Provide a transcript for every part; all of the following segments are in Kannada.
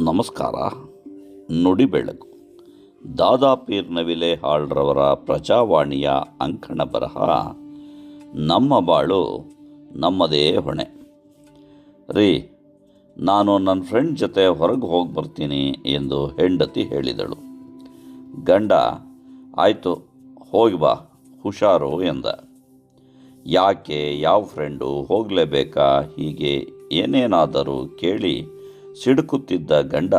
ನಮಸ್ಕಾರ. ನುಡಿ ಬೆಳಕು ದಾದಾಪೀರ್ ನವಿಲೆ ಹಾಳ್ರವರ ಪ್ರಜಾವಾಣಿಯ ಅಂಕಣ ಬರಹ ನಮ್ಮ ಬಾಳು ನಮ್ಮದೇ ಹೊಣೆ. ರೀ, ನಾನು ನನ್ನ ಫ್ರೆಂಡ್ ಜೊತೆ ಹೊರಗೆ ಹೋಗಿ ಬರ್ತೀನಿ ಎಂದು ಹೆಂಡತಿ ಹೇಳಿದಳು. ಗಂಡ ಆಯಿತು ಹೋಗಿ ಬಾ, ಹುಷಾರು ಎಂದ. ಯಾಕೆ, ಯಾವ ಫ್ರೆಂಡು, ಹೋಗಲೇಬೇಕಾ, ಹೀಗೆ ಏನೇನಾದರೂ ಕೇಳಿ ಸಿಡುಕುತ್ತಿದ್ದ ಗಂಡ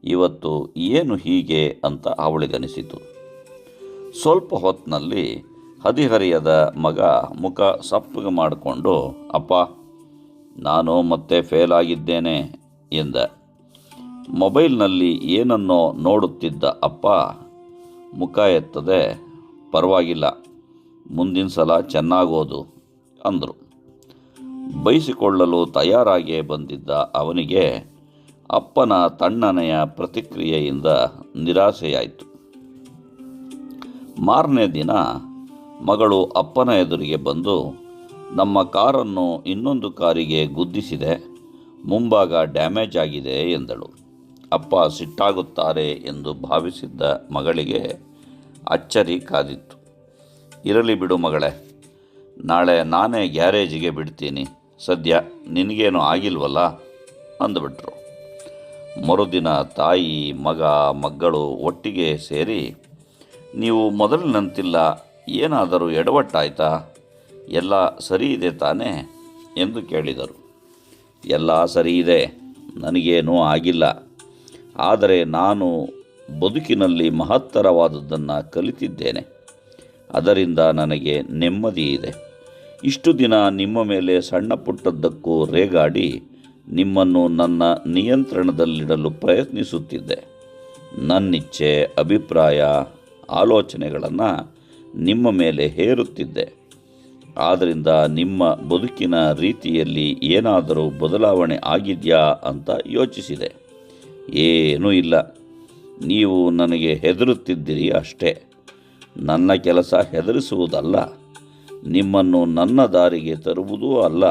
ಇವತ್ತು ಏನು ಹೀಗೆ ಅಂತ ಅವಳಿಗನಿಸಿತು. ಸ್ವಲ್ಪ ಹೊತ್ತಿನಲ್ಲಿ ಹದಿಹರಿಯದ ಮಗ ಮುಖ ಸಪ್ಪಗೆ ಮಾಡಿಕೊಂಡು, ಅಪ್ಪ, ನಾನು ಮತ್ತೆ ಫೇಲ್ ಆಗಿದ್ದೇನೆ ಎಂದ. ಮೊಬೈಲ್ನಲ್ಲಿ ಏನನ್ನೋ ನೋಡುತ್ತಿದ್ದ ಅಪ್ಪ ಮುಖ ಎತ್ತದೆ, ಪರವಾಗಿಲ್ಲ, ಮುಂದಿನ ಸಲ ಚೆನ್ನಾಗೋದು ಅಂದರು. ಬೈಸಿಕೊಳ್ಳಲು ತಯಾರಾಗಿಯೇ ಬಂದಿದ್ದ ಅವನಿಗೆ ಅಪ್ಪನ ತಣ್ಣನೆಯ ಪ್ರತಿಕ್ರಿಯೆಯಿಂದ ನಿರಾಸೆಯಾಯಿತು. ಮಾರನೇ ದಿನ ಮಗಳು ಅಪ್ಪನ ಎದುರಿಗೆ ಬಂದು, ನಮ್ಮ ಕಾರನ್ನು ಇನ್ನೊಂದು ಕಾರಿಗೆ ಗುದ್ದಿಸಿದೆ, ಮುಂಭಾಗ ಡ್ಯಾಮೇಜ್ ಆಗಿದೆ ಎಂದಳು. ಅಪ್ಪ ಸಿಟ್ಟಾಗುತ್ತಾರೆ ಎಂದು ಭಾವಿಸಿದ್ದ ಮಗಳಿಗೆ ಅಚ್ಚರಿ ಕಾದಿತ್ತು. ಇರಲಿ ಬಿಡು ಮಗಳೇ, ನಾಳೆ ನಾನೇ ಗ್ಯಾರೇಜಿಗೆ ಬಿಡ್ತೀನಿ, ಸದ್ಯ ನಿನಗೇನು ಆಗಿಲ್ವಲ್ಲ ಅಂದುಬಿಟ್ರು. ಮರುದಿನ ತಾಯಿ, ಮಗ, ಮಗಳು ಒಟ್ಟಿಗೆ ಸೇರಿ, ನೀವು ಮೊದಲಿನಂತಿಲ್ಲ, ಏನಾದರೂ ಎಡವಟ್ಟಾಯ್ತಾ, ಎಲ್ಲ ಸರಿ ಇದೆ ತಾನೇ ಎಂದು ಕೇಳಿದರು. ಎಲ್ಲ ಸರಿ ಇದೆ, ನನಗೇನೂ ಆಗಿಲ್ಲ, ಆದರೆ ನಾನು ಬದುಕಿನಲ್ಲಿ ಮಹತ್ತರವಾದದ್ದನ್ನು ಕಲಿತಿದ್ದೇನೆ, ಅದರಿಂದ ನನಗೆ ನೆಮ್ಮದಿ ಇದೆ. ಇಷ್ಟು ದಿನ ನಿಮ್ಮ ಮೇಲೆ ಸಣ್ಣ ಪುಟ್ಟದ್ದಕ್ಕೂ ರೇಗಾಡಿ ನಿಮ್ಮನ್ನು ನನ್ನ ನಿಯಂತ್ರಣದಲ್ಲಿಡಲು ಪ್ರಯತ್ನಿಸುತ್ತಿದ್ದೆ. ನನ್ನಿಚ್ಛೆ, ಅಭಿಪ್ರಾಯ, ಆಲೋಚನೆಗಳನ್ನು ನಿಮ್ಮ ಮೇಲೆ ಹೇರುತ್ತಿದ್ದೆ. ಆದ್ದರಿಂದ ನಿಮ್ಮ ಬದುಕಿನ ರೀತಿಯಲ್ಲಿ ಏನಾದರೂ ಬದಲಾವಣೆ ಆಗಿದೆಯಾ ಅಂತ ಯೋಚಿಸಿದೆ. ಏನೂ ಇಲ್ಲ, ನೀವು ನನಗೆ ಹೆದರುತ್ತಿದ್ದೀರಿ ಅಷ್ಟೇ. ನನ್ನ ಕೆಲಸ ಹೆದರಿಸುವುದಲ್ಲ, ನಿಮ್ಮನ್ನು ನನ್ನ ದಾರಿಗೆ ತರುವುದೂ ಅಲ್ಲ.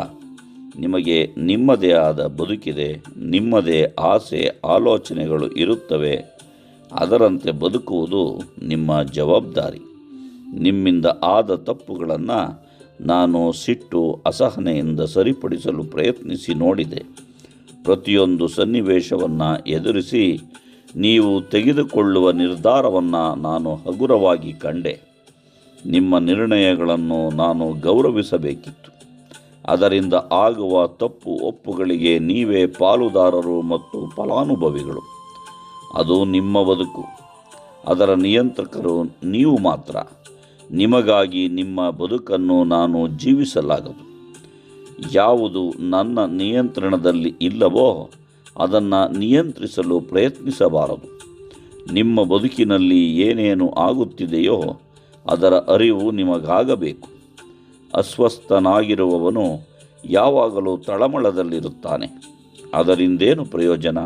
ನಿಮಗೆ ನಿಮ್ಮದೇ ಆದ ಬದುಕಿದೆ, ನಿಮ್ಮದೇ ಆಸೆ ಆಲೋಚನೆಗಳು ಇರುತ್ತವೆ. ಅದರಂತೆ ಬದುಕುವುದು ನಿಮ್ಮ ಜವಾಬ್ದಾರಿ. ನಿಮ್ಮಿಂದ ಆದ ತಪ್ಪುಗಳನ್ನು ನಾನು ಸಿಟ್ಟು, ಅಸಹನೆಯಿಂದ ಸರಿಪಡಿಸಲು ಪ್ರಯತ್ನಿಸಿ ನೋಡಿದೆ. ಪ್ರತಿಯೊಂದು ಸನ್ನಿವೇಶವನ್ನು ಎದುರಿಸಿ ನೀವು ತೆಗೆದುಕೊಳ್ಳುವ ನಿರ್ಧಾರವನ್ನು ನಾನು ಹಗುರವಾಗಿ ಕಂಡೆ. ನಿಮ್ಮ ನಿರ್ಣಯಗಳನ್ನು ನಾನು ಗೌರವಿಸಬೇಕಿತ್ತು. ಅದರಿಂದ ಆಗುವ ತಪ್ಪು ಒಪ್ಪುಗಳಿಗೆ ನೀವೇ ಪಾಲುದಾರರು ಮತ್ತು ಫಲಾನುಭವಿಗಳು. ಅದು ನಿಮ್ಮ ಬದುಕು, ಅದರ ನಿಯಂತ್ರಕರು ನೀವು ಮಾತ್ರ. ನಿಮಗಾಗಿ ನಿಮ್ಮ ಬದುಕನ್ನು ನಾನು ಜೀವಿಸಲಾಗದು. ಯಾವುದು ನನ್ನ ನಿಯಂತ್ರಣದಲ್ಲಿ ಇಲ್ಲವೋ ಅದನ್ನು ನಿಯಂತ್ರಿಸಲು ಪ್ರಯತ್ನಿಸಬಾರದು. ನಿಮ್ಮ ಬದುಕಿನಲ್ಲಿ ಏನೇನು ಆಗುತ್ತಿದೆಯೋ ಅದರ ಅರಿವು ನಿಮಗಾಗಬೇಕು. ಅಸ್ವಸ್ಥನಾಗಿರುವವನು ಯಾವಾಗಲೂ ತಳಮಳದಲ್ಲಿರುತ್ತಾನೆ. ಅದರಿಂದೇನು ಪ್ರಯೋಜನ?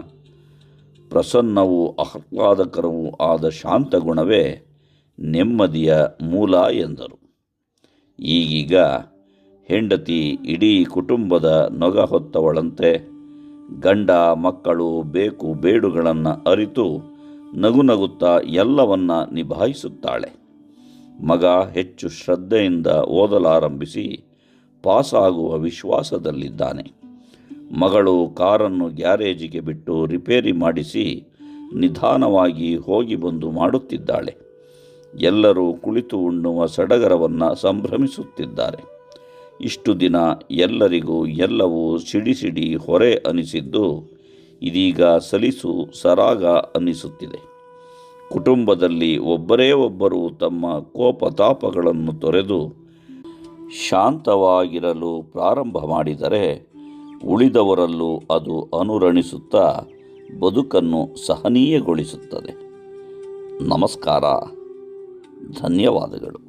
ಪ್ರಸನ್ನವೂ ಆಹ್ಲಾದಕರವೂ ಆದ ಶಾಂತ ಗುಣವೇ ನೆಮ್ಮದಿಯ ಮೂಲ ಎಂದರು. ಈಗೀಗ ಹೆಂಡತಿ ಇಡೀ ಕುಟುಂಬದ ನೊಗ ಹೊತ್ತವಳಂತೆ ಗಂಡ, ಮಕ್ಕಳು, ಬೇಕು ಬೇಡುಗಳನ್ನು ಅರಿತು ನಗುನಗುತ್ತಾ ಎಲ್ಲವನ್ನ ನಿಭಾಯಿಸುತ್ತಾಳೆ. ಮಗ ಹೆಚ್ಚು ಶ್ರದ್ಧೆಯಿಂದ ಓದಲಾರಂಭಿಸಿ ಪಾಸಾಗುವ ವಿಶ್ವಾಸದಲ್ಲಿದ್ದಾನೆ. ಮಗಳು ಕಾರನ್ನು ಗ್ಯಾರೇಜಿಗೆ ಬಿಟ್ಟು ರಿಪೇರಿ ಮಾಡಿಸಿ ನಿಧಾನವಾಗಿ ಹೋಗಿ ಬಂದು ಮಾಡುತ್ತಿದ್ದಾಳೆ. ಎಲ್ಲರೂ ಕುಳಿತು ಉಣ್ಣುವ ಸಡಗರವನ್ನು ಸಂಭ್ರಮಿಸುತ್ತಿದ್ದಾರೆ. ಇಷ್ಟು ದಿನ ಎಲ್ಲರಿಗೂ ಎಲ್ಲವೂ ಸಿಡಿ ಹೊರೆ ಅನಿಸಿದ್ದು ಇದೀಗ ಸಲಿಸು ಸರಾಗ ಅನ್ನಿಸುತ್ತಿದೆ. ಕುಟುಂಬದಲ್ಲಿ ಒಬ್ಬರೇ ಒಬ್ಬರು ತಮ್ಮ ಕೋಪತಾಪಗಳನ್ನು ತೊರೆದು ಶಾಂತವಾಗಿರಲು ಪ್ರಾರಂಭ ಮಾಡಿದರೆ ಉಳಿದವರಲ್ಲೂ ಅದು ಅನುರಣಿಸುತ್ತಾ ಬದುಕನ್ನು ಸಹನೀಯಗೊಳಿಸುತ್ತದೆ. ನಮಸ್ಕಾರ, ಧನ್ಯವಾದಗಳು.